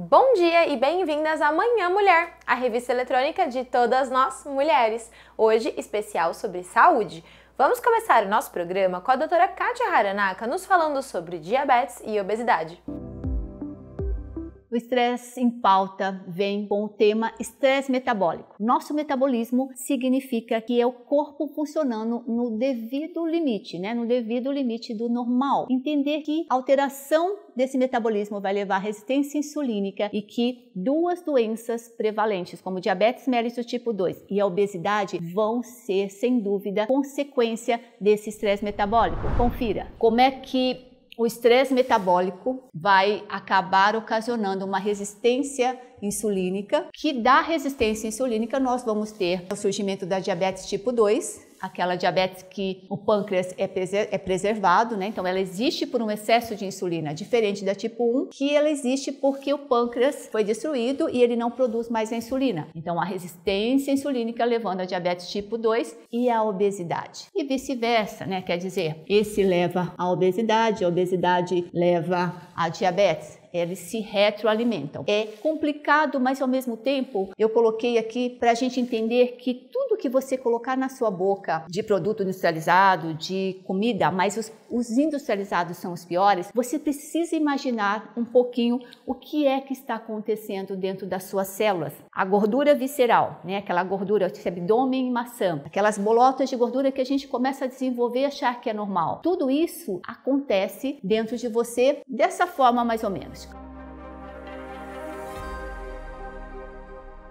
Bom dia e bem-vindas à Manhã Mulher, a revista eletrônica de todas nós mulheres. Hoje, especial sobre saúde. Vamos começar o nosso programa com a doutora Kátia Haranaka nos falando sobre diabetes e obesidade. O estresse em pauta vem com o tema estresse metabólico. Nosso metabolismo significa que é o corpo funcionando no devido limite, No devido limite do normal. Entender que a alteração desse metabolismo vai levar à resistência insulínica e que duas doenças prevalentes, como diabetes mellitus tipo 2 e a obesidade, vão ser, sem dúvida, consequência desse estresse metabólico. Confira como é que o estresse metabólico vai acabar ocasionando uma resistência insulínica, que da resistência insulínica nós vamos ter o surgimento da diabetes tipo 2, aquela diabetes que o pâncreas é preservado, Então ela existe por um excesso de insulina, diferente da tipo 1, que ela existe porque o pâncreas foi destruído e ele não produz mais a insulina. Então a resistência insulínica levando a diabetes tipo 2 e a obesidade. E vice-versa, Quer dizer, esse leva à obesidade, a obesidade leva à diabetes. Eles se retroalimentam. É complicado, mas ao mesmo tempo eu coloquei aqui para a gente entender que tudo que você colocar na sua boca de produto industrializado, de comida, mas os industrializados são os piores, você precisa imaginar um pouquinho o que é que está acontecendo dentro das suas células. A gordura visceral, Aquela gordura de abdômen e maçã, aquelas bolotas de gordura que a gente começa a desenvolver e achar que é normal. Tudo isso acontece dentro de você dessa forma mais ou menos.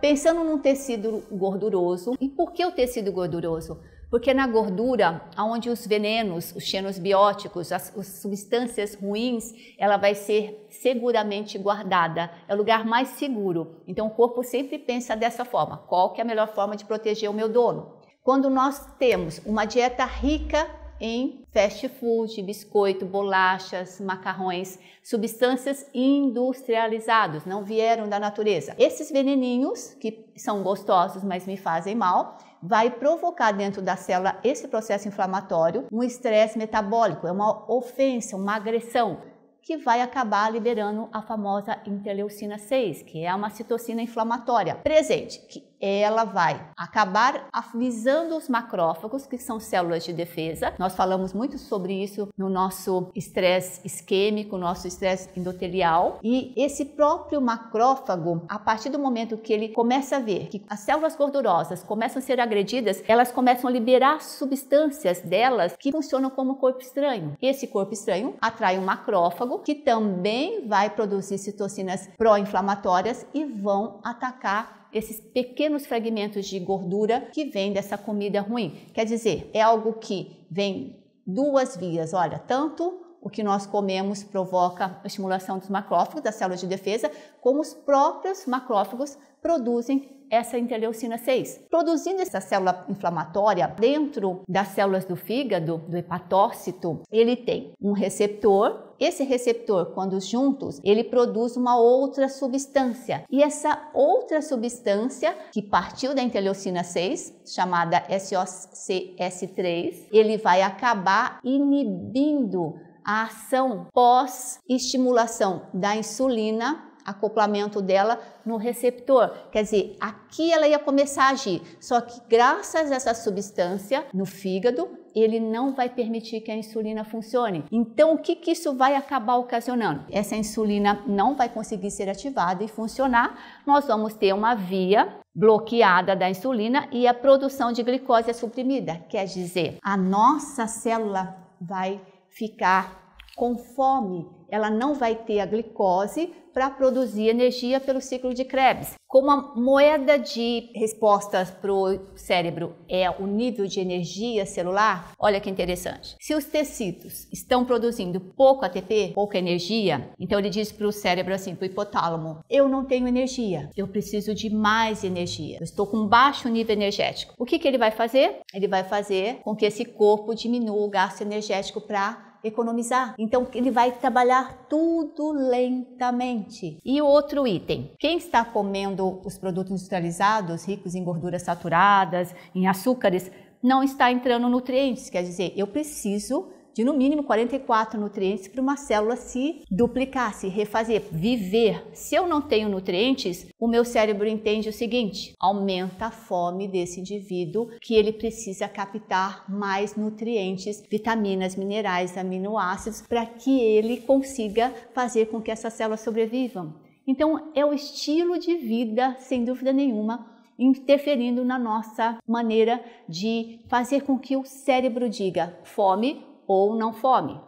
Pensando num tecido gorduroso. E por que o tecido gorduroso? Porque na gordura, onde os venenos, os xenobióticos, as substâncias ruins, ela vai ser seguramente guardada. É o lugar mais seguro. Então o corpo sempre pensa dessa forma. Qual que é a melhor forma de proteger o meu dono? Quando nós temos uma dieta rica em fast food, biscoito, bolachas, macarrões, substâncias industrializadas, não vieram da natureza. Esses veneninhos, que são gostosos, mas me fazem mal, vai provocar dentro da célula esse processo inflamatório, um estresse metabólico, é uma ofensa, uma agressão, que vai acabar liberando a famosa interleucina 6, que é uma citocina inflamatória presente, que ela vai acabar avisando os macrófagos, que são células de defesa. Nós falamos muito sobre isso no nosso estresse isquêmico, nosso estresse endotelial. E esse próprio macrófago, a partir do momento que ele começa a ver que as células gordurosas começam a ser agredidas, elas começam a liberar substâncias delas que funcionam como corpo estranho. Esse corpo estranho atrai um macrófago, que também vai produzir citocinas pró-inflamatórias e vão atacar esses pequenos fragmentos de gordura que vêm dessa comida ruim. Quer dizer, é algo que vem duas vias. Olha, tanto o que nós comemos provoca a estimulação dos macrófagos, das células de defesa, como os próprios macrófagos produzem essa interleucina 6. Produzindo essa célula inflamatória dentro das células do fígado, do hepatócito, ele tem um receptor. Esse receptor, quando juntos, ele produz uma outra substância. E essa outra substância, que partiu da interleucina 6, chamada SOCS3, ele vai acabar inibindo a ação pós-estimulação da insulina, acoplamento dela no receptor. Quer dizer, aqui ela ia começar a agir, só que graças a essa substância no fígado, ele não vai permitir que a insulina funcione. Então, o que isso vai acabar ocasionando? Essa insulina não vai conseguir ser ativada e funcionar. Nós vamos ter uma via bloqueada da insulina e a produção de glicose é suprimida. Quer dizer, a nossa célula vai ficar com fome, ela não vai ter a glicose para produzir energia pelo ciclo de Krebs. Como a moeda de respostas para o cérebro é o nível de energia celular, olha que interessante. Se os tecidos estão produzindo pouco ATP, pouca energia, então ele diz para o cérebro assim, para o hipotálamo, eu não tenho energia, eu preciso de mais energia, eu estou com baixo nível energético. O que ele vai fazer? Ele vai fazer com que esse corpo diminua o gasto energético para economizar. Então ele vai trabalhar tudo lentamente. E o outro item, quem está comendo os produtos industrializados, ricos em gorduras saturadas, em açúcares, não está entrando nutrientes, quer dizer, eu preciso de no mínimo 44 nutrientes para uma célula se duplicar, se refazer, viver. Se eu não tenho nutrientes, o meu cérebro entende o seguinte: aumenta a fome desse indivíduo, que ele precisa captar mais nutrientes, vitaminas, minerais, aminoácidos, para que ele consiga fazer com que essas células sobrevivam. Então, é o estilo de vida, sem dúvida nenhuma, interferindo na nossa maneira de fazer com que o cérebro diga fome ou não fome.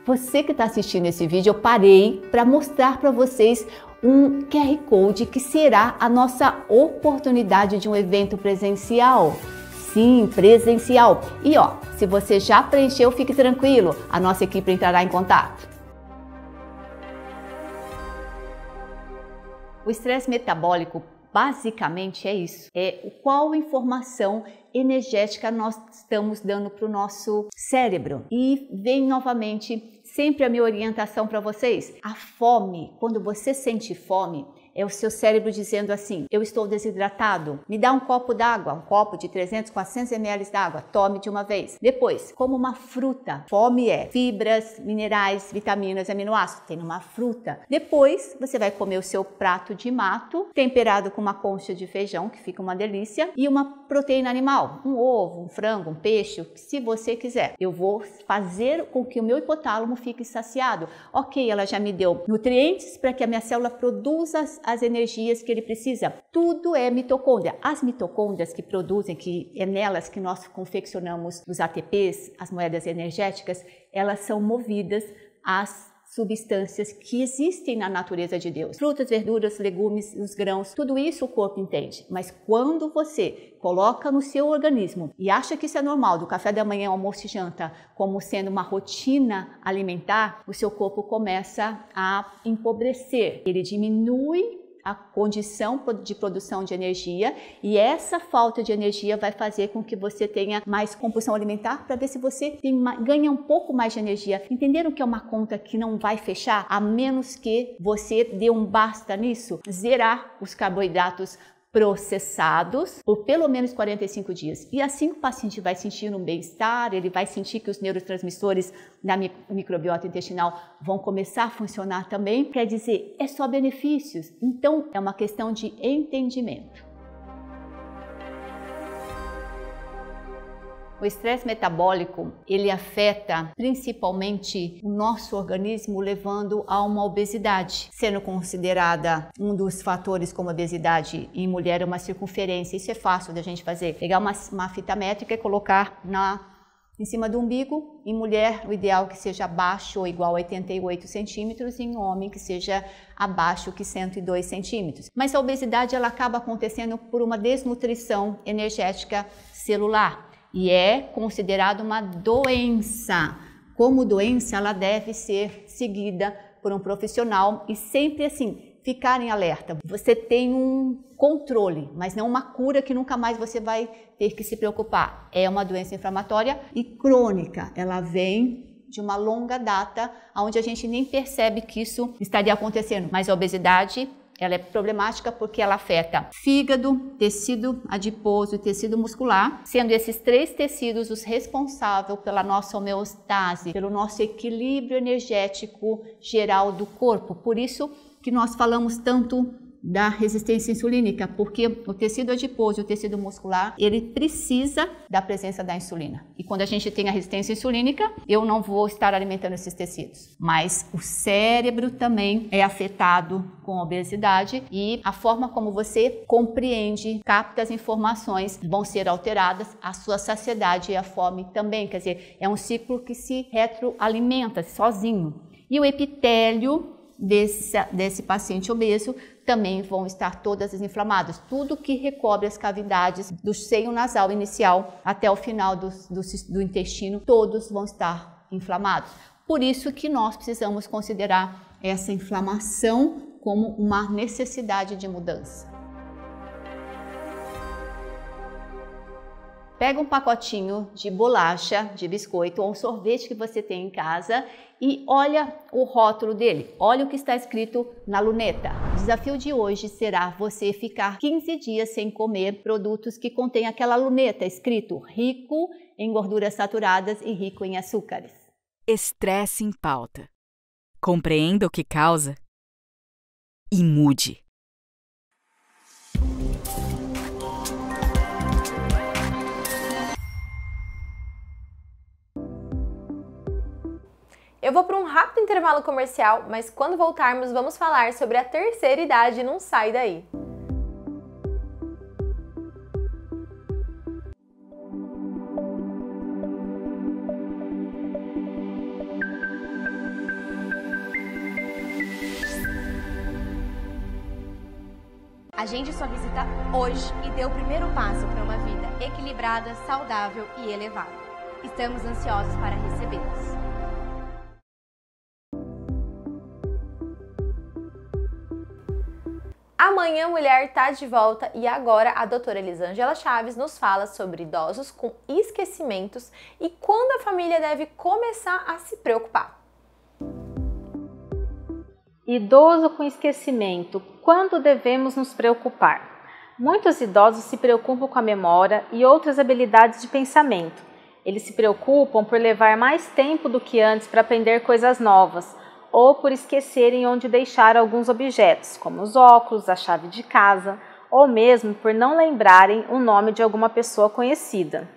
Você que está assistindo esse vídeo, eu parei para mostrar para vocês um QR Code que será a nossa oportunidade de um evento presencial. Sim, presencial. E ó, se você já preencheu, fique tranquilo, a nossa equipe entrará em contato. O estresse metabólico basicamente é isso, qual informação energética nós estamos dando para o nosso cérebro. E vem novamente sempre a minha orientação para vocês: a fome, quando você sente fome, é o seu cérebro dizendo assim: eu estou desidratado, me dá um copo d'água, um copo de 300, 400 ml d'água, tome de uma vez. Depois, como uma fruta. Fome é fibras, minerais, vitaminas, aminoácidos, tem numa fruta. Depois, você vai comer o seu prato de mato, temperado com uma concha de feijão, que fica uma delícia, e uma proteína animal, um ovo, um frango, um peixe, se você quiser. Eu vou fazer com que o meu hipotálamo fique saciado. Ok, ela já me deu nutrientes para que a minha célula produza as energias que ele precisa. Tudo é mitocôndria. As mitocôndrias que produzem, que é nelas que nós confeccionamos os ATPs, as moedas energéticas, elas são movidas às substâncias que existem na natureza de Deus. Frutas, verduras, legumes, os grãos, tudo isso o corpo entende. Mas quando você coloca no seu organismo e acha que isso é normal, do café da manhã, almoço e janta, como sendo uma rotina alimentar, o seu corpo começa a empobrecer. Ele diminui a condição de produção de energia e essa falta de energia vai fazer com que você tenha mais compulsão alimentar para ver se você ganha um pouco mais de energia. Entenderam que é uma conta que não vai fechar a menos que você dê um basta nisso? Zerar os carboidratos processados por pelo menos 45 dias. E assim o paciente vai sentir um bem-estar, ele vai sentir que os neurotransmissores da microbiota intestinal vão começar a funcionar também. Quer dizer, é só benefícios. Então, é uma questão de entendimento. O estresse metabólico, ele afeta principalmente o nosso organismo, levando a uma obesidade, sendo considerada um dos fatores como obesidade em mulher uma circunferência. Isso é fácil da gente fazer. Pegar uma fita métrica e colocar em cima do umbigo. Em mulher, o ideal é que seja abaixo ou igual a 88 centímetros, e em homem que seja abaixo que 102 centímetros. Mas a obesidade ela acaba acontecendo por uma desnutrição energética celular. E é considerado uma doença. Como doença, ela deve ser seguida por um profissional e sempre assim, ficar em alerta. Você tem um controle, mas não uma cura que nunca mais você vai ter que se preocupar. É uma doença inflamatória e crônica. Ela vem de uma longa data, onde a gente nem percebe que isso estaria acontecendo. Mas a obesidade, ela é problemática porque ela afeta fígado, tecido adiposo e tecido muscular, sendo esses três tecidos os responsáveis pela nossa homeostase, pelo nosso equilíbrio energético geral do corpo. Por isso que nós falamos tanto da resistência insulínica, porque o tecido adiposo e o tecido muscular, ele precisa da presença da insulina. E quando a gente tem a resistência insulínica, eu não vou estar alimentando esses tecidos. Mas o cérebro também é afetado com a obesidade e a forma como você compreende, capta as informações vão ser alteradas, a sua saciedade e a fome também. Quer dizer, é um ciclo que se retroalimenta sozinho. E o epitélio desse paciente obeso também vão estar todas inflamadas. Tudo que recobre as cavidades do seio nasal inicial até o final do intestino, todos vão estar inflamados. Por isso que nós precisamos considerar essa inflamação como uma necessidade de mudança. Pega um pacotinho de bolacha, de biscoito ou um sorvete que você tem em casa e olha o rótulo dele, olha o que está escrito na luneta. O desafio de hoje será você ficar 15 dias sem comer produtos que contêm aquela luneta escrito rico em gorduras saturadas e rico em açúcares. Estresse em pauta. Compreenda o que causa e mude. Eu vou para um rápido intervalo comercial, mas quando voltarmos vamos falar sobre a terceira idade. Não sai daí! Agende sua visita hoje e dê o primeiro passo para uma vida equilibrada, saudável e elevada. Estamos ansiosos para recebê-los. Amanhã Mulher tá de volta e agora a doutora Elisângela Chaves nos fala sobre idosos com esquecimentos e quando a família deve começar a se preocupar. Idoso com esquecimento, quando devemos nos preocupar? Muitos idosos se preocupam com a memória e outras habilidades de pensamento. Eles se preocupam por levar mais tempo do que antes para aprender coisas novas, ou por esquecerem onde deixar alguns objetos, como os óculos, a chave de casa, ou mesmo por não lembrarem o nome de alguma pessoa conhecida.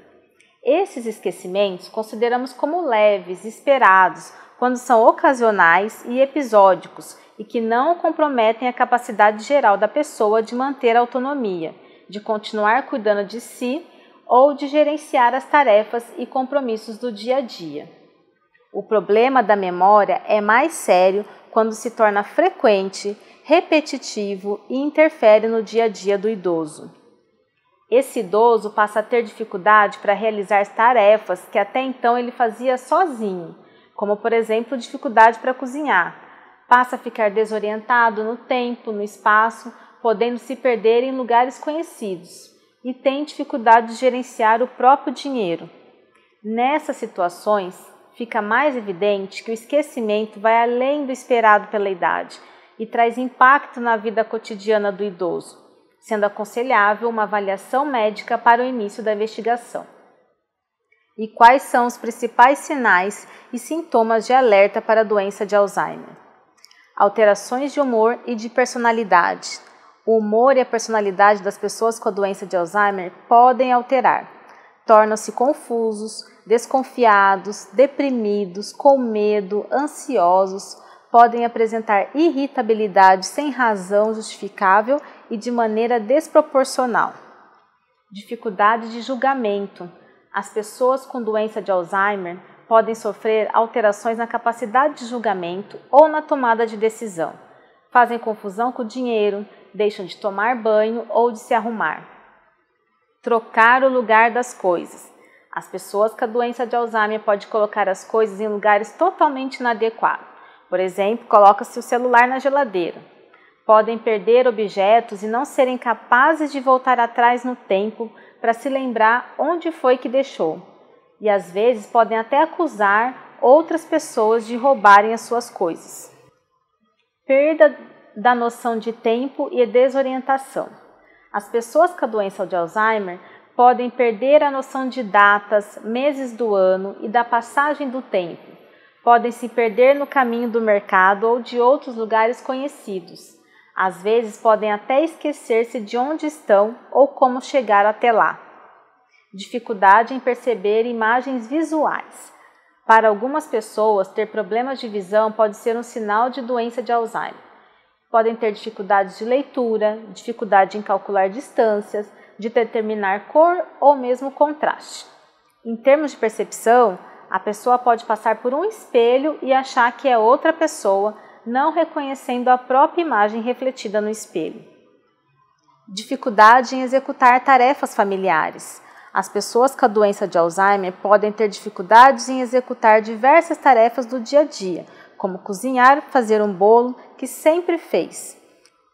Esses esquecimentos consideramos como leves, esperados, quando são ocasionais e episódicos e que não comprometem a capacidade geral da pessoa de manter a autonomia, de continuar cuidando de si ou de gerenciar as tarefas e compromissos do dia a dia. O problema da memória é mais sério quando se torna frequente, repetitivo e interfere no dia a dia do idoso. Esse idoso passa a ter dificuldade para realizar tarefas que até então ele fazia sozinho, como por exemplo dificuldade para cozinhar. Passa a ficar desorientado no tempo, no espaço, podendo se perder em lugares conhecidos e tem dificuldade de gerenciar o próprio dinheiro. Nessas situações, fica mais evidente que o esquecimento vai além do esperado pela idade e traz impacto na vida cotidiana do idoso, sendo aconselhável uma avaliação médica para o início da investigação. E quais são os principais sinais e sintomas de alerta para a doença de Alzheimer? Alterações de humor e de personalidade. O humor e a personalidade das pessoas com a doença de Alzheimer podem alterar. Tornam-se confusos, desconfiados, deprimidos, com medo, ansiosos, podem apresentar irritabilidade sem razão justificável e de maneira desproporcional. Dificuldade de julgamento. As pessoas com doença de Alzheimer podem sofrer alterações na capacidade de julgamento ou na tomada de decisão. Fazem confusão com o dinheiro, deixam de tomar banho ou de se arrumar. Trocar o lugar das coisas. As pessoas com a doença de Alzheimer podem colocar as coisas em lugares totalmente inadequados. Por exemplo, coloca-se o celular na geladeira. Podem perder objetos e não serem capazes de voltar atrás no tempo para se lembrar onde foi que deixou. E às vezes podem até acusar outras pessoas de roubarem as suas coisas. Perda da noção de tempo e desorientação. As pessoas com a doença de Alzheimer podem perder a noção de datas, meses do ano e da passagem do tempo. Podem se perder no caminho do mercado ou de outros lugares conhecidos. Às vezes podem até esquecer-se de onde estão ou como chegar até lá. Dificuldade em perceber imagens visuais. Para algumas pessoas, ter problemas de visão pode ser um sinal de doença de Alzheimer. Podem ter dificuldades de leitura, dificuldade em calcular distâncias, de determinar cor ou mesmo contraste. Em termos de percepção, a pessoa pode passar por um espelho e achar que é outra pessoa, não reconhecendo a própria imagem refletida no espelho. Dificuldade em executar tarefas familiares. As pessoas com a doença de Alzheimer podem ter dificuldades em executar diversas tarefas do dia a dia, como cozinhar, fazer um bolo que sempre fez.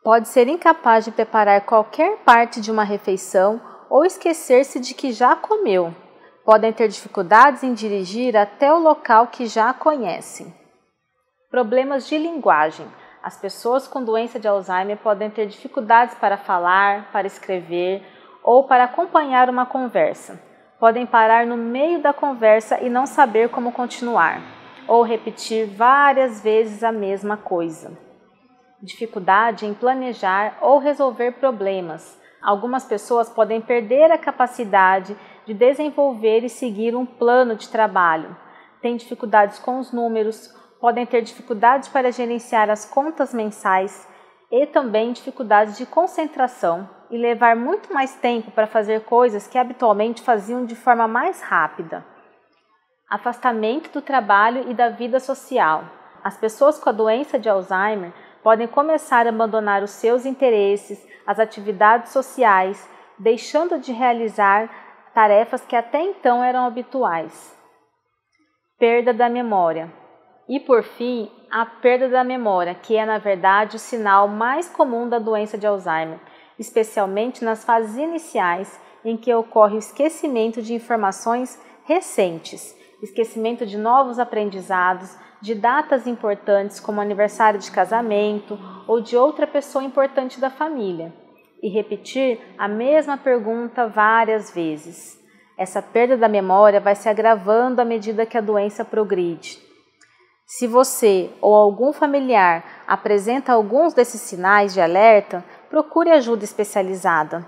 Pode ser incapaz de preparar qualquer parte de uma refeição ou esquecer-se de que já comeu. Podem ter dificuldades em dirigir até o local que já conhecem. Problemas de linguagem. As pessoas com doença de Alzheimer podem ter dificuldades para falar, para escrever ou para acompanhar uma conversa. Podem parar no meio da conversa e não saber como continuar, ou repetir várias vezes a mesma coisa. Dificuldade em planejar ou resolver problemas. Algumas pessoas podem perder a capacidade de desenvolver e seguir um plano de trabalho. Têm dificuldades com os números, podem ter dificuldades para gerenciar as contas mensais e também dificuldades de concentração e levar muito mais tempo para fazer coisas que habitualmente faziam de forma mais rápida. Afastamento do trabalho e da vida social. As pessoas com a doença de Alzheimer podem começar a abandonar os seus interesses, as atividades sociais, deixando de realizar tarefas que até então eram habituais. Perda da memória. E por fim, a perda da memória, que é na verdade o sinal mais comum da doença de Alzheimer, especialmente nas fases iniciais em que ocorre o esquecimento de informações recentes, esquecimento de novos aprendizados, de datas importantes como aniversário de casamento ou de outra pessoa importante da família, e repetir a mesma pergunta várias vezes. Essa perda da memória vai se agravando à medida que a doença progride. Se você ou algum familiar apresenta alguns desses sinais de alerta, procure ajuda especializada.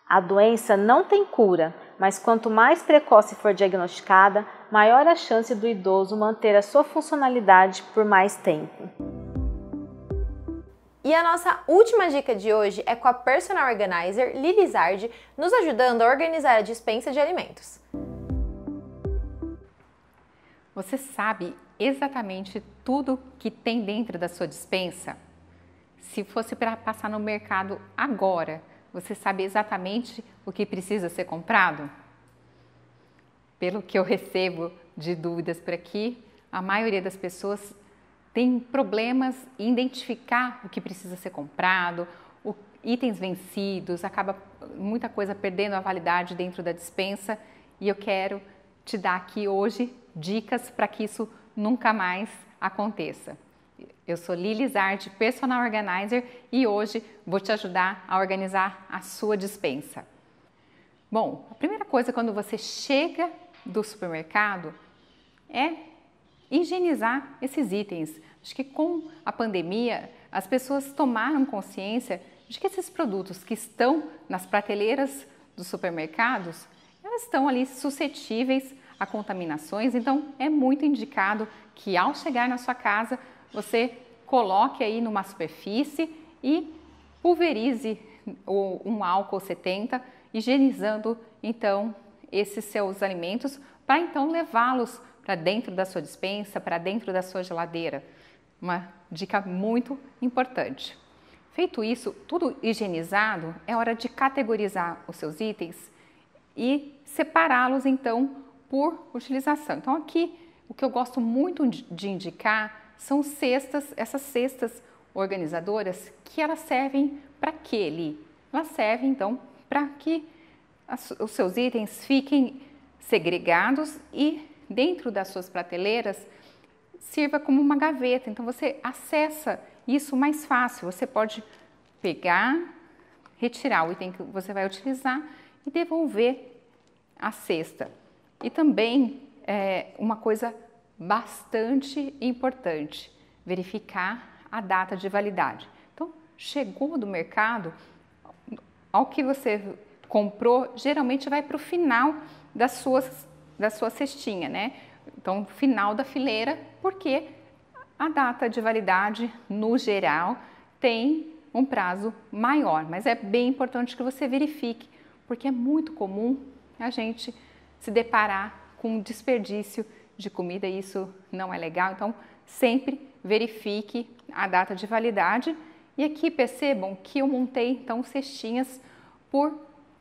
A doença não tem cura, mas quanto mais precoce for diagnosticada, maior a chance do idoso manter a sua funcionalidade por mais tempo. E a nossa última dica de hoje é com a Personal Organizer Lili Zardi, nos ajudando a organizar a despensa de alimentos. Você sabe exatamente tudo que tem dentro da sua despensa? Se fosse para passar no mercado agora, você sabe exatamente o que precisa ser comprado? Pelo que eu recebo de dúvidas por aqui, a maioria das pessoas tem problemas em identificar o que precisa ser comprado, itens vencidos, acaba muita coisa perdendo a validade dentro da despensa, e eu quero te dar aqui hoje dicas para que isso nunca mais aconteça. Eu sou Lili Zardi, Personal Organizer, e hoje vou te ajudar a organizar a sua despensa. Bom, a primeira coisa quando você chega do supermercado é higienizar esses itens. Acho que com a pandemia as pessoas tomaram consciência de que esses produtos que estão nas prateleiras dos supermercados, elas estão ali suscetíveis a contaminações, então é muito indicado que ao chegar na sua casa você coloque aí numa superfície e pulverize um álcool 70, higienizando então esses seus alimentos para então levá-los para dentro da sua despensa, para dentro da sua geladeira. Uma dica muito importante. Feito isso, tudo higienizado, é hora de categorizar os seus itens e separá-los então por utilização. Então aqui o que eu gosto muito de indicar são cestas, essas cestas organizadoras, que elas servem para quê ali? Elas servem então para que os seus itens fiquem segregados e dentro das suas prateleiras sirva como uma gaveta. Então você acessa isso mais fácil. Você pode pegar, retirar o item que você vai utilizar e devolver a cesta. E também uma coisa bastante importante, verificar a data de validade. Então, chegou do mercado, ao que você comprou, geralmente vai para o final da sua cestinha, né? Então, final da fileira, porque a data de validade, no geral, tem um prazo maior, mas é bem importante que você verifique, porque é muito comum a gente se deparar com um desperdício de comida e isso não é legal. Então, sempre verifique a data de validade. E aqui percebam que eu montei então cestinhas por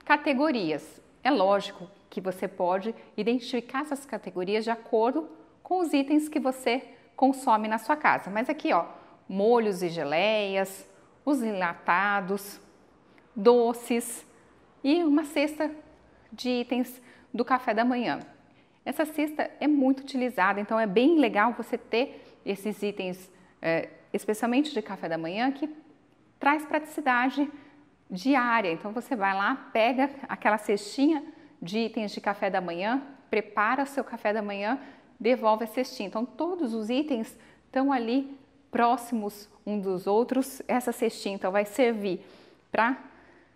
categorias. É lógico que você pode identificar essas categorias de acordo com os itens que você consome na sua casa. Mas aqui, ó, molhos e geleias, os enlatados, doces e uma cesta de itens do café da manhã. Essa cesta é muito utilizada, então é bem legal você ter esses itens, especialmente de café da manhã, que traz praticidade diária. Então você vai lá, pega aquela cestinha de itens de café da manhã, prepara o seu café da manhã, devolve a cestinha. Então todos os itens estão ali próximos uns dos outros. Essa cestinha então vai servir para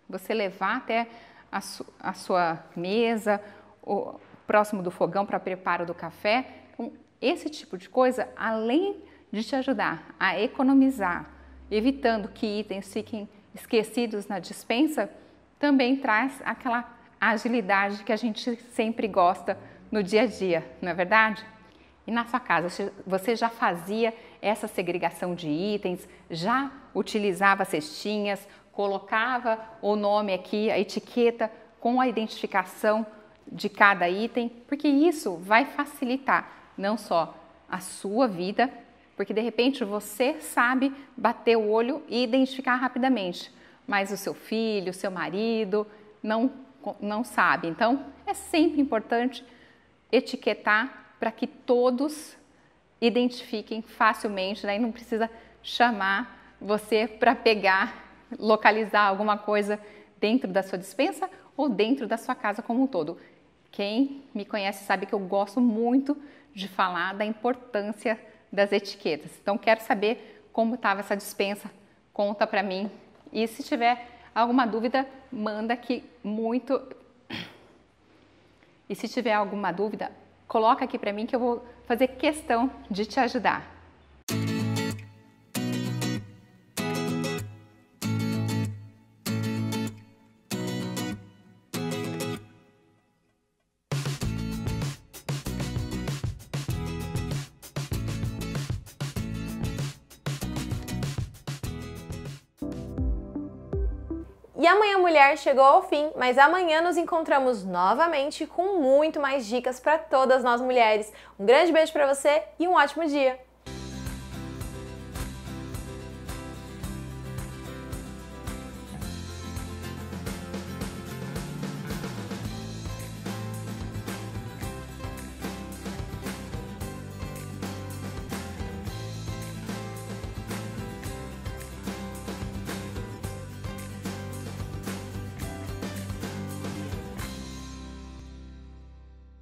você levar até a sua mesa, ou próximo do fogão para preparo do café. Então, esse tipo de coisa, além de te ajudar a economizar, evitando que itens fiquem esquecidos na despensa, também traz aquela agilidade que a gente sempre gosta no dia a dia, não é verdade? E na sua casa, você já fazia essa segregação de itens, já utilizava cestinhas, colocava o nome aqui, a etiqueta com a identificação de cada item, porque isso vai facilitar não só a sua vida, porque de repente você sabe bater o olho e identificar rapidamente, mas o seu filho, o seu marido não sabe. Então é sempre importante etiquetar para que todos identifiquem facilmente, daí não precisa chamar você para pegar, localizar alguma coisa dentro da sua despensa ou dentro da sua casa como um todo. Quem me conhece sabe que eu gosto muito de falar da importância das etiquetas. Então, quero saber como estava essa despensa, conta para mim. E se tiver alguma dúvida, manda aqui muito. E se tiver alguma dúvida, coloca aqui para mim que eu vou fazer questão de te ajudar. E amanhã Mulher chegou ao fim, mas amanhã nos encontramos novamente com muito mais dicas para todas nós mulheres. Um grande beijo para você e um ótimo dia!